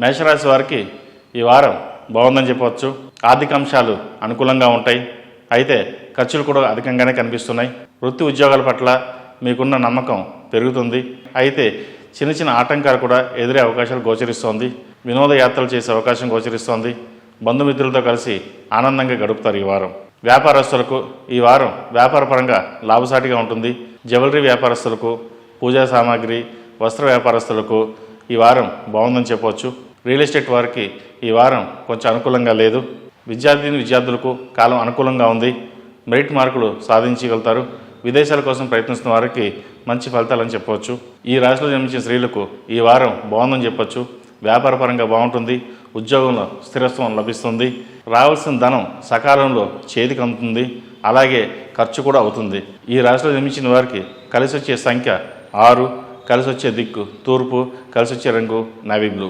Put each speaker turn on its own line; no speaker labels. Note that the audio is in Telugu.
మేషరాశి వారికి ఈ వారం బాగుందని చెప్పవచ్చు. ఆర్థిక అంశాలు అనుకూలంగా ఉంటాయి. అయితే ఖర్చులు కూడా అధికంగానే కనిపిస్తున్నాయి. వృత్తి ఉద్యోగాల పట్ల మీకున్న నమ్మకం పెరుగుతుంది. అయితే చిన్న చిన్న ఆటంకాలు కూడా ఎదురే అవకాశాలు గోచరిస్తోంది. వినోద యాత్రలు చేసే అవకాశం గోచరిస్తోంది. బంధుమిత్రులతో కలిసి ఆనందంగా గడుపుతారు ఈ వారం. వ్యాపారస్తులకు ఈ వారం వ్యాపారపరంగా లాభసాటిగా ఉంటుంది. జ్యువెలరీ వ్యాపారస్తులకు, పూజా సామాగ్రి, వస్త్ర వ్యాపారస్తులకు ఈ వారం బాగుందని చెప్పవచ్చు. రియల్ ఎస్టేట్ వారికి ఈ వారం కొంచెం అనుకూలంగా లేదు. విద్యార్థులకు కాలం అనుకూలంగా ఉంది. మెరిట్ మార్కులు సాధించగలుగుతారు. విదేశాల కోసం ప్రయత్నిస్తున్న వారికి మంచి ఫలితాలని చెప్పవచ్చు. ఈ రాశిలో జన్మించిన స్త్రీలకు ఈ వారం బాగుందని చెప్పొచ్చు. వ్యాపారపరంగా బాగుంటుంది. ఉద్యోగంలో స్థిరత్వం లభిస్తుంది. రావాల్సిన ధనం సకాలంలో చేతికి అందుతుంది. అలాగే ఖర్చు కూడా అవుతుంది. ఈ రాశిలో జన్మించిన వారికి కలిసి వచ్చే సంఖ్య 6, కలిసి వచ్చే దిక్కు తూర్పు, కలిసి వచ్చే రంగు నేవీ బ్లూ.